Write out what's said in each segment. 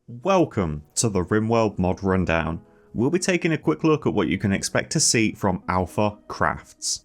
Welcome to the Rimworld mod rundown. We'll be taking a quick look at what you can expect to see from Alpha Crafts.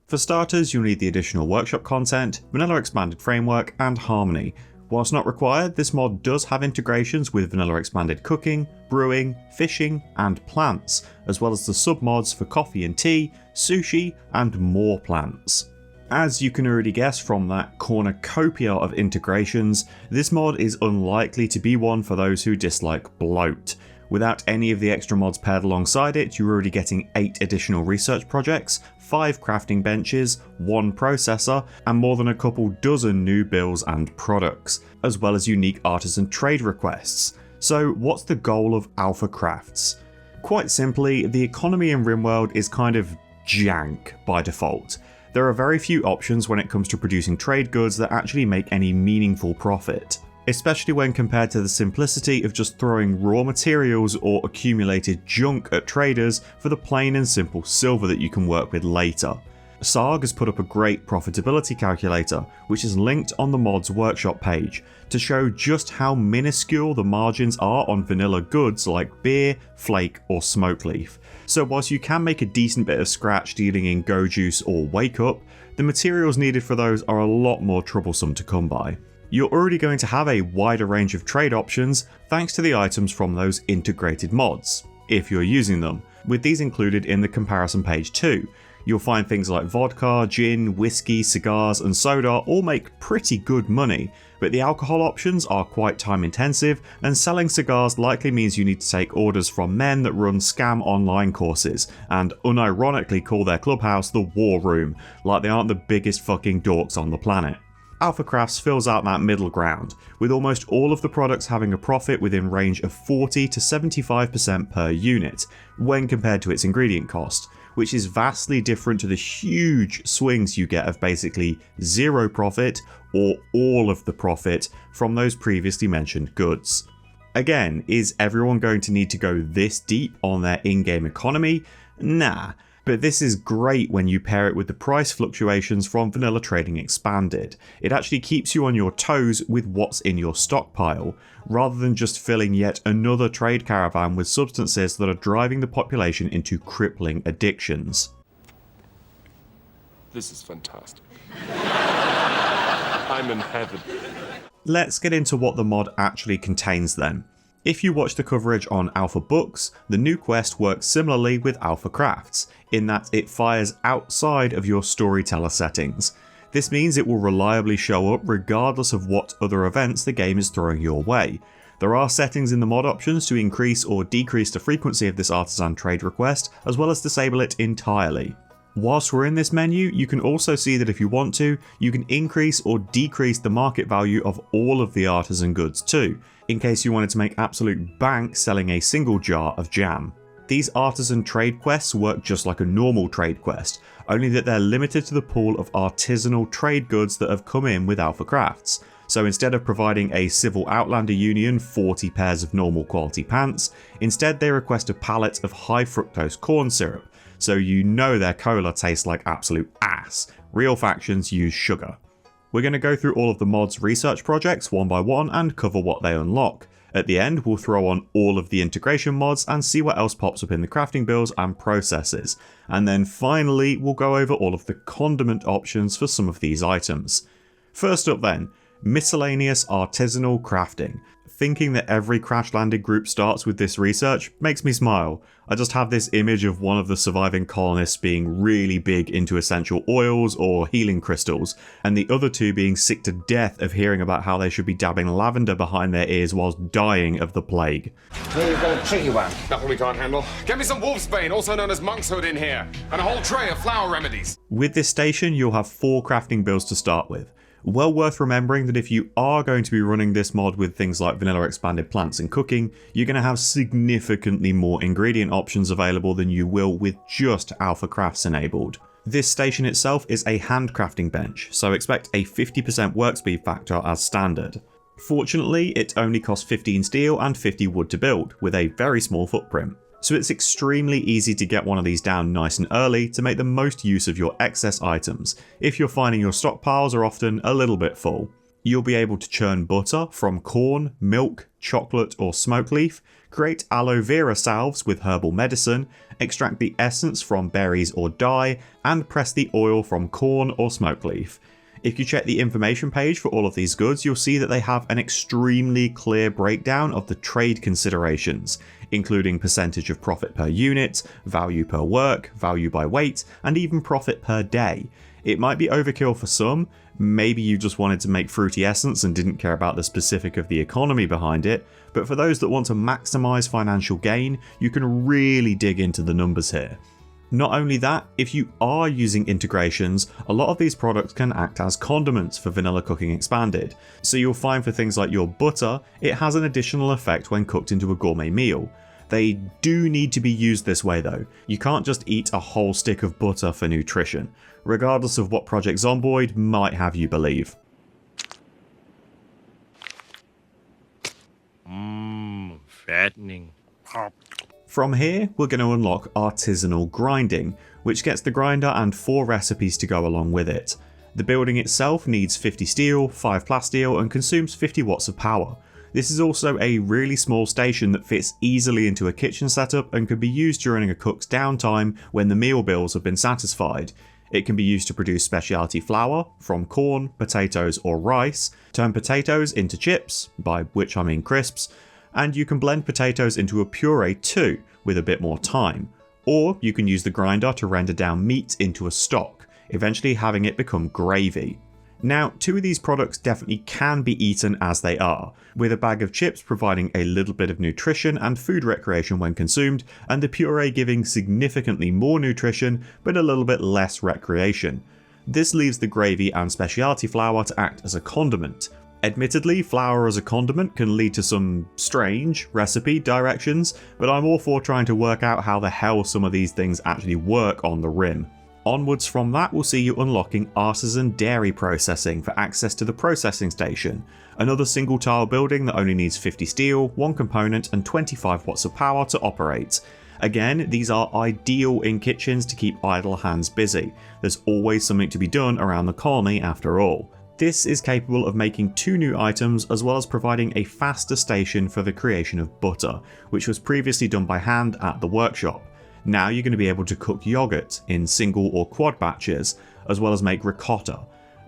For starters, you'll need the additional workshop content, vanilla expanded framework, and harmony. Whilst not required, this mod does have integrations with vanilla expanded cooking, brewing, fishing, and plants, as well as the submods for coffee and tea, sushi, and more plants. As you can already guess from that cornucopia of integrations, this mod is unlikely to be one for those who dislike bloat. Without any of the extra mods paired alongside it, you're already getting 8 additional research projects, 5 crafting benches, 1 processor, and more than a couple dozen new builds and products, as well as unique artisan trade requests. So what's the goal of Alpha Crafts? Quite simply, the economy in Rimworld is kind of jank by default. There are very few options when it comes to producing trade goods that actually make any meaningful profit, especially when compared to the simplicity of just throwing raw materials or accumulated junk at traders for the plain and simple silver that you can work with later. Sarg has put up a great profitability calculator, which is linked on the mod's workshop page, to show just how minuscule the margins are on vanilla goods like beer, flake, or smoke leaf. So whilst you can make a decent bit of scratch dealing in go juice or wake up, the materials needed for those are a lot more troublesome to come by. You're already going to have a wider range of trade options thanks to the items from those integrated mods, if you're using them, with these included in the comparison page too. You'll find things like vodka, gin, whiskey, cigars, and soda all make pretty good money, but the alcohol options are quite time intensive, and selling cigars likely means you need to take orders from men that run scam online courses, and unironically call their clubhouse the War Room, like they aren't the biggest fucking dorks on the planet. Alpha Crafts fills out that middle ground, with almost all of the products having a profit within range of 40 to 75% per unit, when compared to its ingredient cost, which is vastly different to the huge swings you get of basically zero profit or all of the profit from those previously mentioned goods. Again, is everyone going to need to go this deep on their in-game economy? Nah. But this is great when you pair it with the price fluctuations from Vanilla Trading Expanded. It actually keeps you on your toes with what's in your stockpile, rather than just filling yet another trade caravan with substances that are driving the population into crippling addictions. This is fantastic. I'm in heaven. Let's get into what the mod actually contains then. If you watch the coverage on Alpha Books, the new quest works similarly with Alpha Crafts, in that it fires outside of your storyteller settings. This means it will reliably show up regardless of what other events the game is throwing your way. There are settings in the mod options to increase or decrease the frequency of this artisan trade request, as well as disable it entirely. Whilst we're in this menu, you can also see that if you want to, you can increase or decrease the market value of all of the artisan goods too, in case you wanted to make absolute bank selling a single jar of jam. These artisan trade quests work just like a normal trade quest, only that they're limited to the pool of artisanal trade goods that have come in with Alpha Crafts. So instead of providing a Civil Outlander Union 40 pairs of normal quality pants, instead they request a pallet of high fructose corn syrup, so you know their cola tastes like absolute ass. Real factions use sugar. We're going to go through all of the mod's research projects one by one and cover what they unlock. At the end, we'll throw on all of the integration mods and see what else pops up in the crafting builds and processes. And then finally, we'll go over all of the condiment options for some of these items. First up then, miscellaneous artisanal crafting. Thinking that every crash landed group starts with this research makes me smile. I just have this image of one of the surviving colonists being really big into essential oils or healing crystals, and the other two being sick to death of hearing about how they should be dabbing lavender behind their ears whilst dying of the plague. Here you've got a tricky one. Nothing we can't handle. Get me some wolfsbane, also known as monk's hood, in here, and a whole tray of flower remedies. With this station, you'll have 4 crafting builds to start with. Well worth remembering that if you are going to be running this mod with things like vanilla expanded plants and cooking, you're going to have significantly more ingredient options available than you will with just Alpha Crafts enabled. This station itself is a handcrafting bench, so expect a 50% work speed factor as standard. Fortunately, it only costs 15 steel and 50 wood to build, with a very small footprint. So it's extremely easy to get one of these down nice and early to make the most use of your excess items, if you're finding your stockpiles are often a little bit full. You'll be able to churn butter from corn, milk, chocolate or smoke leaf, create aloe vera salves with herbal medicine, extract the essence from berries or dye, and press the oil from corn or smoke leaf. If you check the information page for all of these goods, you'll see that they have an extremely clear breakdown of the trade considerations, including percentage of profit per unit, value per work, value by weight, and even profit per day. It might be overkill for some, maybe you just wanted to make fruity essence and didn't care about the specific of the economy behind it, but for those that want to maximize financial gain, you can really dig into the numbers here. Not only that, if you are using integrations, a lot of these products can act as condiments for Vanilla Cooking Expanded. So you'll find for things like your butter, it has an additional effect when cooked into a gourmet meal. They do need to be used this way though. You can't just eat a whole stick of butter for nutrition, regardless of what Project Zomboid might have you believe. Fattening. From here, we're going to unlock artisanal grinding, which gets the grinder and 4 recipes to go along with it. The building itself needs 50 steel, 5 plasteel, and consumes 50 watts of power. This is also a really small station that fits easily into a kitchen setup and can be used during a cook's downtime when the meal bills have been satisfied. It can be used to produce specialty flour from corn, potatoes, or rice, turn potatoes into chips, by which I mean crisps, and you can blend potatoes into a puree too, with a bit more time. Or you can use the grinder to render down meat into a stock, eventually having it become gravy. Now, 2 of these products definitely can be eaten as they are, with a bag of chips providing a little bit of nutrition and food recreation when consumed, and the puree giving significantly more nutrition but a little bit less recreation. This leaves the gravy and specialty flour to act as a condiment. Admittedly, flour as a condiment can lead to some strange recipe directions, but I'm all for trying to work out how the hell some of these things actually work on the Rim. Onwards from that will see you unlocking artisan dairy processing for access to the processing station, another single tile building that only needs 50 steel, 1 component and 25 watts of power to operate. Again, these are ideal in kitchens to keep idle hands busy. There's always something to be done around the colony after all. This is capable of making 2 new items as well as providing a faster station for the creation of butter, which was previously done by hand at the workshop. Now you're going to be able to cook yogurt in single or quad batches, as well as make ricotta.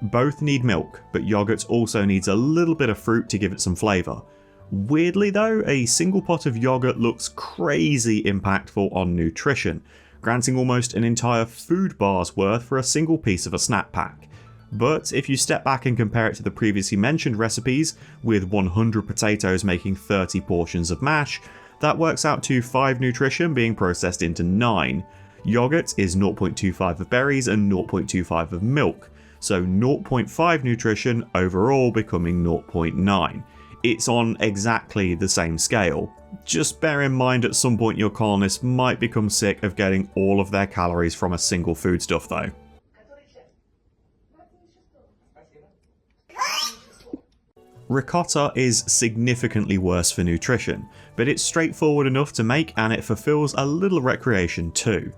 Both need milk, but yogurt also needs a little bit of fruit to give it some flavour. Weirdly though, a single pot of yogurt looks crazy impactful on nutrition, granting almost an entire food bar's worth for a single piece of a snack pack. But if you step back and compare it to the previously mentioned recipes, with 100 potatoes making 30 portions of mash, that works out to 5 nutrition being processed into 9. Yogurt is 0.25 of berries and 0.25 of milk, so 0.5 nutrition overall becoming 0.9. It's on exactly the same scale. Just bear in mind at some point your colonists might become sick of getting all of their calories from a single foodstuff though. Ricotta is significantly worse for nutrition, but it's straightforward enough to make and it fulfills a little recreation too.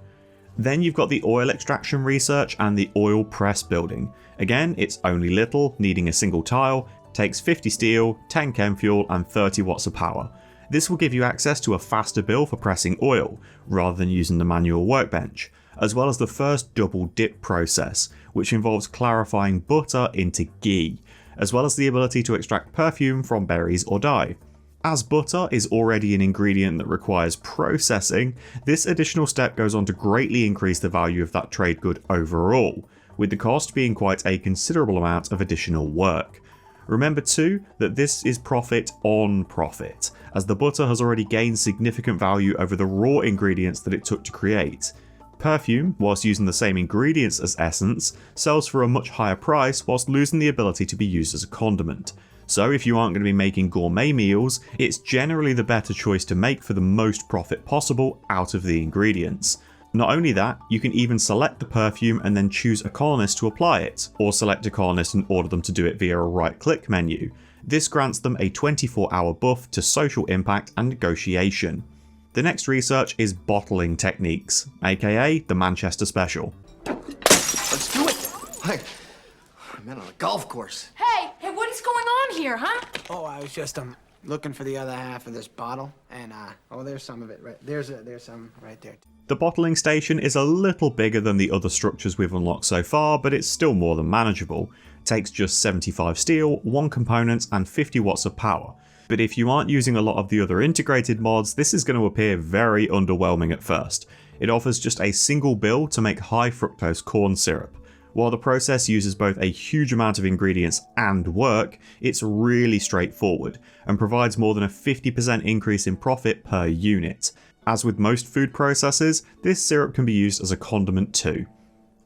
Then you've got the oil extraction research and the oil press building. Again, it's only little, needing a single tile, takes 50 steel, 10 chem fuel and 30 watts of power. This will give you access to a faster bill for pressing oil, rather than using the manual workbench, as well as the first double dip process, which involves clarifying butter into ghee, as well as the ability to extract perfume from berries or dye. As butter is already an ingredient that requires processing, this additional step goes on to greatly increase the value of that trade good overall, with the cost being quite a considerable amount of additional work. Remember too that this is profit on profit, as the butter has already gained significant value over the raw ingredients that it took to create. Perfume, whilst using the same ingredients as essence, sells for a much higher price whilst losing the ability to be used as a condiment. So if you aren't going to be making gourmet meals, it's generally the better choice to make for the most profit possible out of the ingredients. Not only that, you can even select the perfume and then choose a colonist to apply it, or select a colonist and order them to do it via a right-click menu. This grants them a 24-hour buff to social impact and negotiation. The next research is bottling techniques, aka the Manchester Special. Let's do it! I'm out on a golf course. Hey, what is going here, huh? Oh, I was just looking for the other half of this bottle, and oh, there's some of it right there's some right there. The bottling station is a little bigger than the other structures we've unlocked so far, but it's still more than manageable. It takes just 75 steel, 1 component and 50 watts of power. But if you aren't using a lot of the other integrated mods, this is going to appear very underwhelming at first. It offers just a single bill to make high fructose corn syrup. While the process uses both a huge amount of ingredients and work, it's really straightforward and provides more than a 50% increase in profit per unit. As with most food processes, this syrup can be used as a condiment too.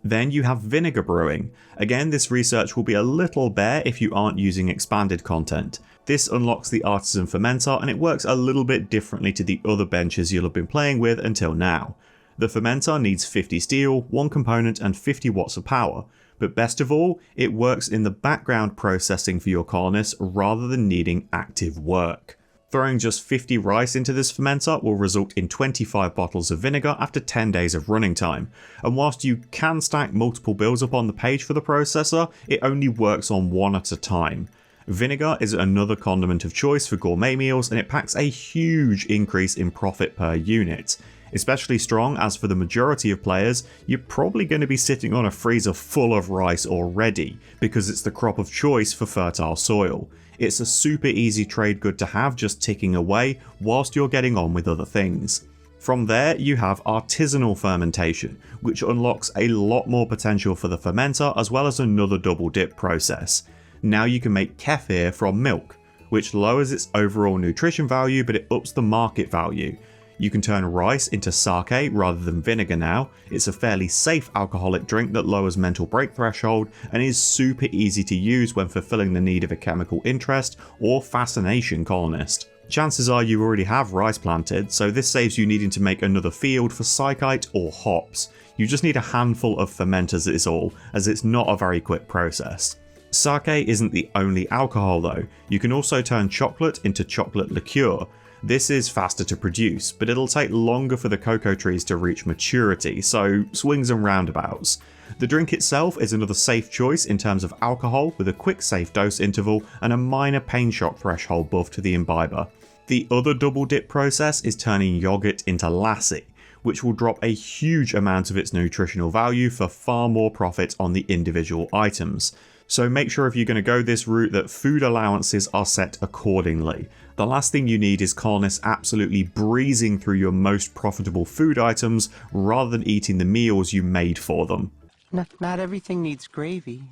Then you have vinegar brewing. Again, this research will be a little bare if you aren't using expanded content. This unlocks the artisan fermenter and it works a little bit differently to the other benches you'll have been playing with until now. The fermenter needs 50 steel, 1 component and 50 watts of power, but best of all, it works in the background processing for your colonists rather than needing active work. Throwing just 50 rice into this fermenter will result in 25 bottles of vinegar after 10 days of running time, and whilst you can stack multiple bills up on the page for the processor, it only works on one at a time. Vinegar is another condiment of choice for gourmet meals and it packs a huge increase in profit per unit. Especially strong as for the majority of players, you're probably going to be sitting on a freezer full of rice already, because it's the crop of choice for fertile soil. It's a super easy trade good to have just ticking away whilst you're getting on with other things. From there you have artisanal fermentation, which unlocks a lot more potential for the fermenter as well as another double dip process. Now you can make kefir from milk, which lowers its overall nutrition value but it ups the market value. You can turn rice into sake rather than vinegar now. It's a fairly safe alcoholic drink that lowers mental break threshold and is super easy to use when fulfilling the need of a chemical interest or fascination colonist. Chances are you already have rice planted, so this saves you needing to make another field for psychite or hops. You just need a handful of fermenters is all, as it's not a very quick process. Sake isn't the only alcohol though. You can also turn chocolate into chocolate liqueur. This is faster to produce, but it'll take longer for the cocoa trees to reach maturity, so swings and roundabouts. The drink itself is another safe choice in terms of alcohol with a quick safe dose interval and a minor pain shock threshold buff to the imbiber. The other double dip process is turning yogurt into lassi, which will drop a huge amount of its nutritional value for far more profit on the individual items. So make sure if you're going to go this route that food allowances are set accordingly. The last thing you need is colonists absolutely breezing through your most profitable food items rather than eating the meals you made for them. Not everything needs gravy.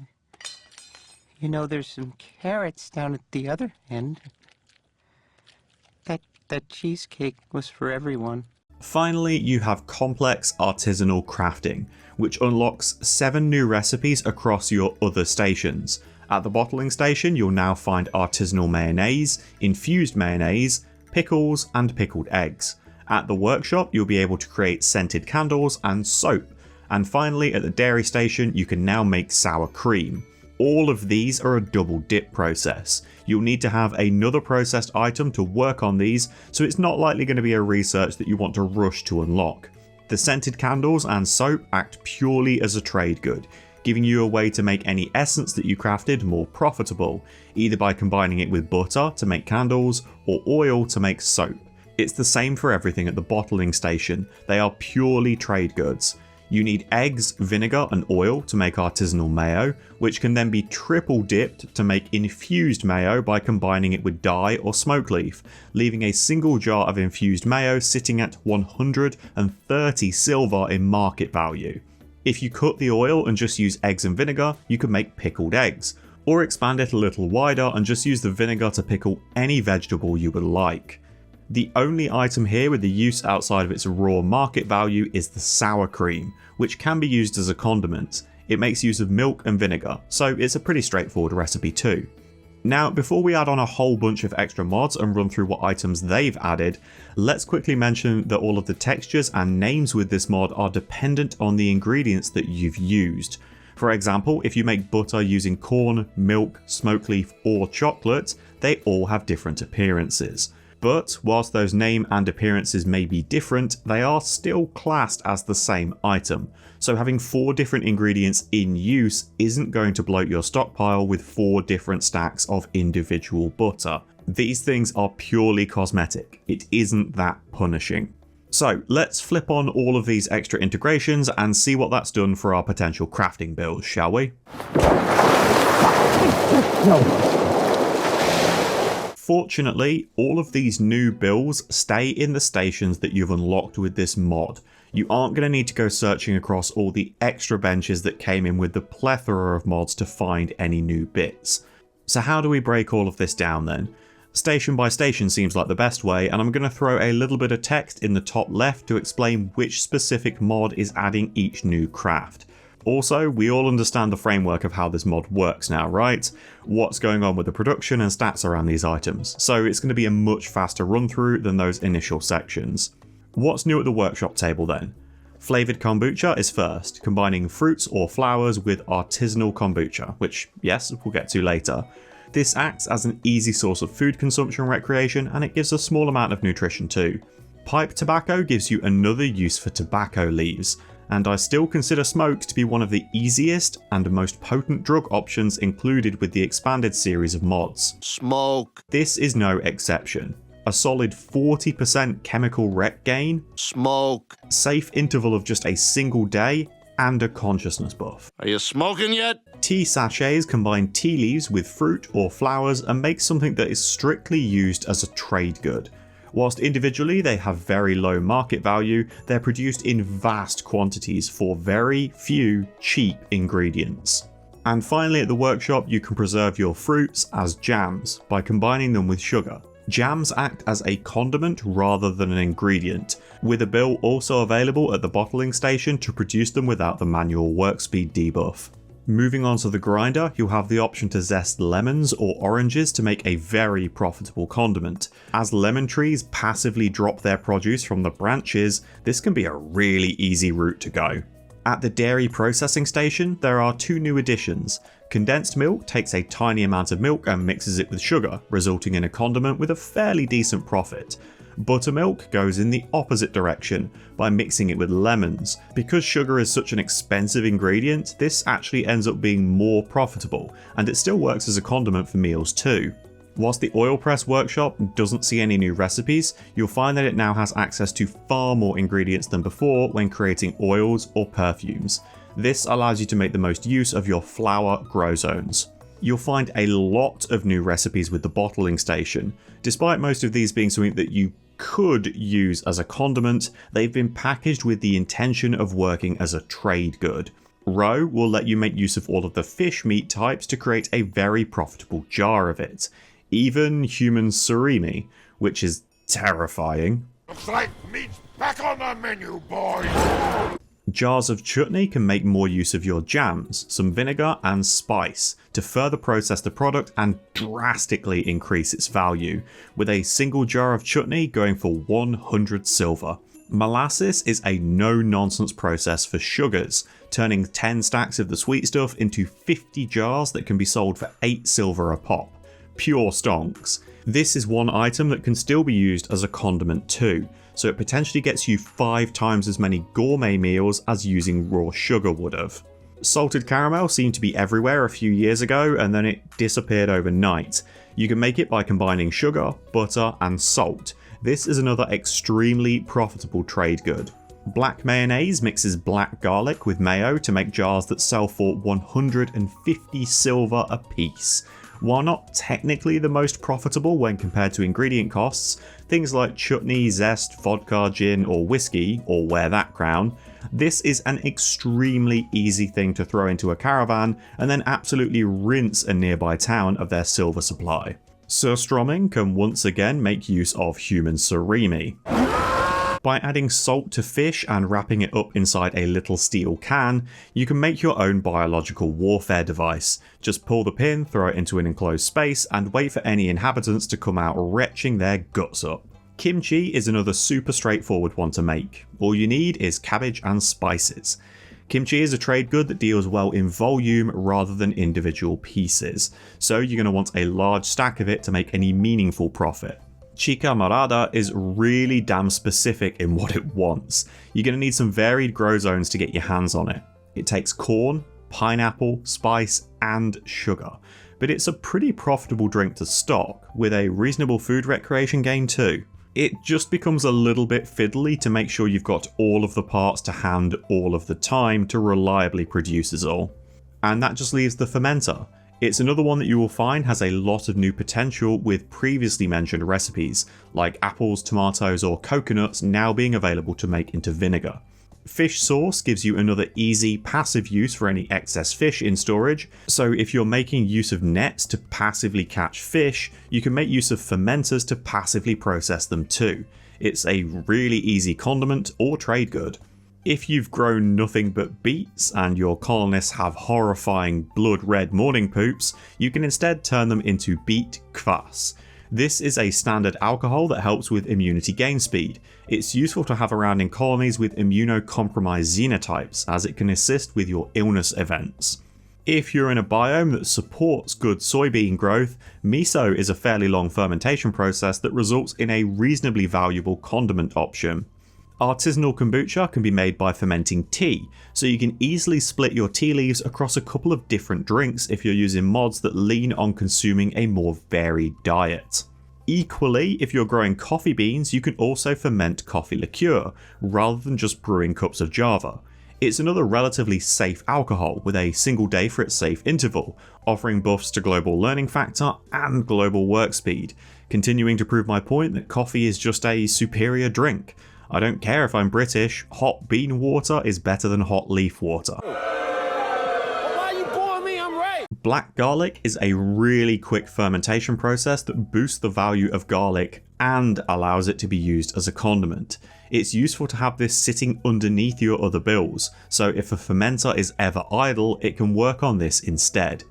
You know, there's some carrots down at the other end. That cheesecake was for everyone. Finally, you have complex artisanal crafting, which unlocks 7 new recipes across your other stations. At the bottling station, you'll now find artisanal mayonnaise, infused mayonnaise, pickles, and pickled eggs. At the workshop, you'll be able to create scented candles and soap. And finally, at the dairy station, you can now make sour cream. All of these are a double dip process. You'll need to have another processed item to work on these, so it's not likely going to be a research that you want to rush to unlock. The scented candles and soap act purely as a trade good, giving you a way to make any essence that you crafted more profitable, either by combining it with butter to make candles or oil to make soap. It's the same for everything at the bottling station. They are purely trade goods. You need eggs, vinegar and oil to make artisanal mayo, which can then be triple dipped to make infused mayo by combining it with dye or smoke leaf, leaving a single jar of infused mayo sitting at 130 silver in market value. If you cut the oil and just use eggs and vinegar, you can make pickled eggs, or expand it a little wider and just use the vinegar to pickle any vegetable you would like. The only item here with the use outside of its raw market value is the sour cream, which can be used as a condiment. It makes use of milk and vinegar, so it's a pretty straightforward recipe too. Now, before we add on a whole bunch of extra mods and run through what items they've added, let's quickly mention that all of the textures and names with this mod are dependent on the ingredients that you've used. For example, if you make butter using corn, milk, smoke leaf or chocolate, they all have different appearances. But whilst those name and appearances may be different, they are still classed as the same item. So having 4 different ingredients in use isn't going to bloat your stockpile with 4 different stacks of individual butter. These things are purely cosmetic. It isn't that punishing. So let's flip on all of these extra integrations and see what that's done for our potential crafting builds, shall we? Fortunately, all of these new builds stay in the stations that you've unlocked with this mod. You aren't going to need to go searching across all the extra benches that came in with the plethora of mods to find any new bits. So how do we break all of this down then? Station by station seems like the best way, and I'm going to throw a little bit of text in the top left to explain which specific mod is adding each new craft. Also, we all understand the framework of how this mod works now, right? What's going on with the production and stats around these items, so it's going to be a much faster run through than those initial sections. What's new at the workshop table then? Flavoured kombucha is first, combining fruits or flowers with artisanal kombucha, which, yes, we'll get to later. This acts as an easy source of food consumption and recreation, and it gives a small amount of nutrition too. Pipe tobacco gives you another use for tobacco leaves, and I still consider smoke to be one of the easiest and most potent drug options included with the expanded series of mods. Smoke. This is no exception. A solid 40% chemical rec gain, Smoke. safe interval of just a single day, and a consciousness buff. Are you smoking yet? Tea sachets combine tea leaves with fruit or flowers and make something that is strictly used as a trade good. Whilst individually they have very low market value, they're produced in vast quantities for very few cheap ingredients. And finally at the workshop you can preserve your fruits as jams by combining them with sugar. Jams act as a condiment rather than an ingredient, with a bill also available at the bottling station to produce them without the manual work speed debuff. Moving on to the grinder, you'll have the option to zest lemons or oranges to make a very profitable condiment. As lemon trees passively drop their produce from the branches, this can be a really easy route to go. At the dairy processing station, there are 2 new additions. Condensed milk takes a tiny amount of milk and mixes it with sugar, resulting in a condiment with a fairly decent profit. Buttermilk goes in the opposite direction by mixing it with lemons. Because sugar is such an expensive ingredient, this actually ends up being more profitable, and it still works as a condiment for meals too. Whilst the oil press workshop doesn't see any new recipes, you'll find that it now has access to far more ingredients than before when creating oils or perfumes. This allows you to make the most use of your flower grow zones. You'll find a lot of new recipes with the bottling station. Despite most of these being something that you could use as a condiment, they've been packaged with the intention of working as a trade good. Row will let you make use of all of the fish meat types to create a very profitable jar of it. Even human surimi, which is terrifying. Looks like meat's back on the menu, boys! Jars of chutney can make more use of your jams, some vinegar and spice to further process the product and drastically increase its value, with a single jar of chutney going for 100 silver. Molasses is a no-nonsense process for sugars, turning 10 stacks of the sweet stuff into 50 jars that can be sold for 8 silver a pop. Pure stonks. This is one item that can still be used as a condiment too, so it potentially gets you 5 times as many gourmet meals as using raw sugar would have. Salted caramel seemed to be everywhere a few years ago and then it disappeared overnight. You can make it by combining sugar, butter and salt. This is another extremely profitable trade good. Black mayonnaise mixes black garlic with mayo to make jars that sell for 150 silver a piece. While not technically the most profitable when compared to ingredient costs, things like chutney, zest, vodka, gin or whiskey, or wear that crown, this is an extremely easy thing to throw into a caravan and then absolutely rinse a nearby town of their silver supply. Surströmming can once again make use of human surimi. By adding salt to fish and wrapping it up inside a little steel can, you can make your own biological warfare device. Just pull the pin, throw it into an enclosed space, and wait for any inhabitants to come out retching their guts up. Kimchi is another super straightforward one to make. All you need is cabbage and spices. Kimchi is a trade good that deals well in volume rather than individual pieces, so you're going to want a large stack of it to make any meaningful profit. Chica Morada is really damn specific in what it wants. You're going to need some varied grow zones to get your hands on it. It takes corn, pineapple, spice, and sugar, but it's a pretty profitable drink to stock, with a reasonable food recreation gain too. It just becomes a little bit fiddly to make sure you've got all of the parts to hand all of the time to reliably produce it all. And that just leaves the fermenter. It's another one that you will find has a lot of new potential with previously mentioned recipes, like apples, tomatoes, or coconuts now being available to make into vinegar. Fish sauce gives you another easy passive use for any excess fish in storage, so if you're making use of nets to passively catch fish, you can make use of fermenters to passively process them too. It's a really easy condiment or trade good. If you've grown nothing but beets and your colonists have horrifying blood red morning poops, you can instead turn them into beet kvass. This is a standard alcohol that helps with immunity gain speed. It's useful to have around in colonies with immunocompromised xenotypes, as it can assist with your illness events. If you're in a biome that supports good soybean growth, miso is a fairly long fermentation process that results in a reasonably valuable condiment option. Artisanal kombucha can be made by fermenting tea, so you can easily split your tea leaves across a couple of different drinks if you're using mods that lean on consuming a more varied diet. Equally, if you're growing coffee beans, you can also ferment coffee liqueur, rather than just brewing cups of java. It's another relatively safe alcohol with a single day for its safe interval, offering buffs to global learning factor and global work speed, continuing to prove my point that coffee is just a superior drink. I don't care if I'm British, hot bean water is better than hot leaf water. Why you boring me? I'm right. Black garlic is a really quick fermentation process that boosts the value of garlic and allows it to be used as a condiment. It's useful to have this sitting underneath your other bills, so if a fermenter is ever idle, it can work on this instead.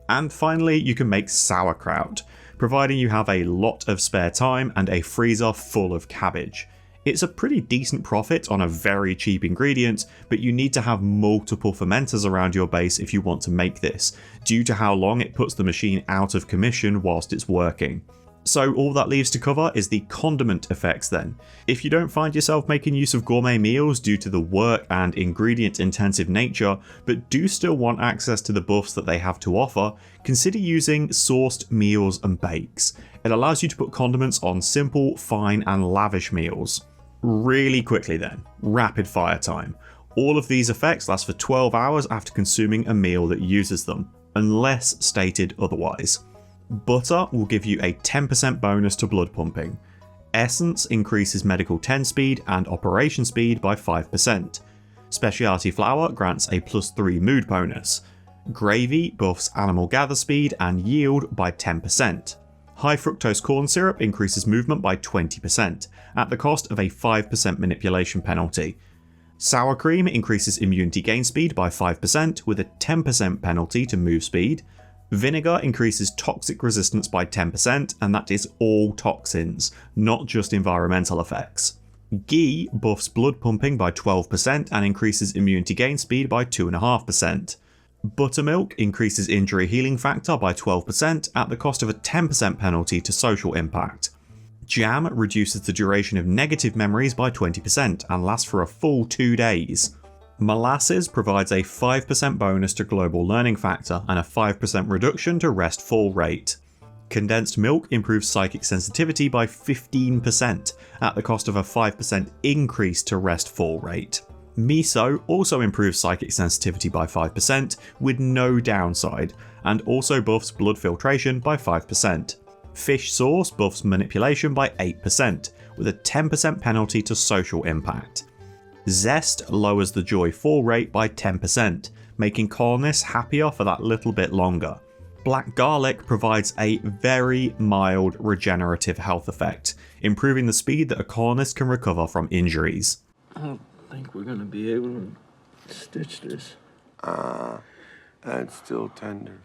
And finally, you can make sauerkraut, providing you have a lot of spare time and a freezer full of cabbage. It's a pretty decent profit on a very cheap ingredient, but you need to have multiple fermenters around your base if you want to make this, due to how long it puts the machine out of commission whilst it's working. So all that leaves to cover is the condiment effects then. If you don't find yourself making use of gourmet meals due to the work and ingredient intensive nature, but do still want access to the buffs that they have to offer, consider using sourced meals and bakes. It allows you to put condiments on simple, fine and lavish meals. Really quickly then, rapid fire time. All of these effects last for 12 hours after consuming a meal that uses them, unless stated otherwise. Butter will give you a 10% bonus to blood pumping. Essence increases medical 10 speed and operation speed by 5%. Specialty flour grants a +3 mood bonus. Gravy buffs animal gather speed and yield by 10%. High fructose corn syrup increases movement by 20%, at the cost of a 5% manipulation penalty. Sour cream increases immunity gain speed by 5% with a 10% penalty to move speed. Vinegar increases toxic resistance by 10%, and that is all toxins, not just environmental effects. Ghee buffs blood pumping by 12% and increases immunity gain speed by 2.5%. Buttermilk increases injury healing factor by 12% at the cost of a 10% penalty to social impact. Jam reduces the duration of negative memories by 20% and lasts for a full 2 days. Molasses provides a 5% bonus to global learning factor and a 5% reduction to rest fall rate. Condensed milk improves psychic sensitivity by 15% at the cost of a 5% increase to rest fall rate. Miso also improves psychic sensitivity by 5% with no downside, and also buffs blood filtration by 5%. Fish sauce buffs manipulation by 8%, with a 10% penalty to social impact. Zest lowers the joy fall rate by 10%, making colonists happier for that little bit longer. Black garlic provides a very mild regenerative health effect, improving the speed that a colonist can recover from injuries. I think we're gonna be able to stitch this. That's still tender.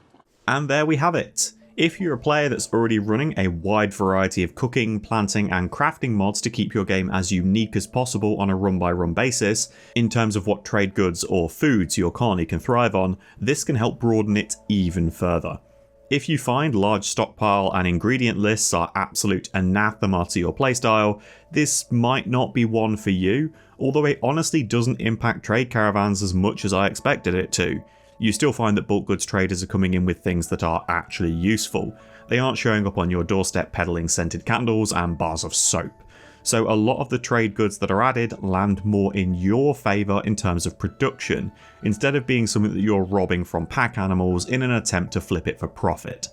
And there we have it. If you're a player that's already running a wide variety of cooking, planting and crafting mods to keep your game as unique as possible on a run-by-run basis, in terms of what trade goods or foods your colony can thrive on, this can help broaden it even further. If you find large stockpile and ingredient lists are absolute anathema to your playstyle, this might not be one for you, although it honestly doesn't impact trade caravans as much as I expected it to. You still find that bulk goods traders are coming in with things that are actually useful. They aren't showing up on your doorstep peddling scented candles and bars of soap. So a lot of the trade goods that are added land more in your favour in terms of production, instead of being something that you're robbing from pack animals in an attempt to flip it for profit.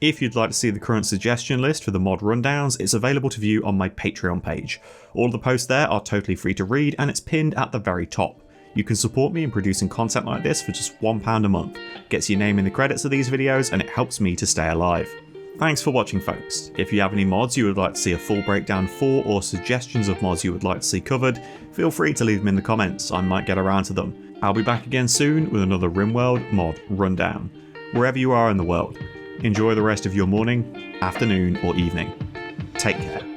If you'd like to see the current suggestion list for the mod rundowns, it's available to view on my Patreon page. All the posts there are totally free to read and it's pinned at the very top. You can support me in producing content like this for just £1 a month. Gets your name in the credits of these videos and it helps me to stay alive. Thanks for watching, folks. If you have any mods you would like to see a full breakdown for, or suggestions of mods you would like to see covered, feel free to leave them in the comments, I might get around to them. I'll be back again soon with another Rimworld mod rundown. Wherever you are in the world, enjoy the rest of your morning, afternoon or evening. Take care.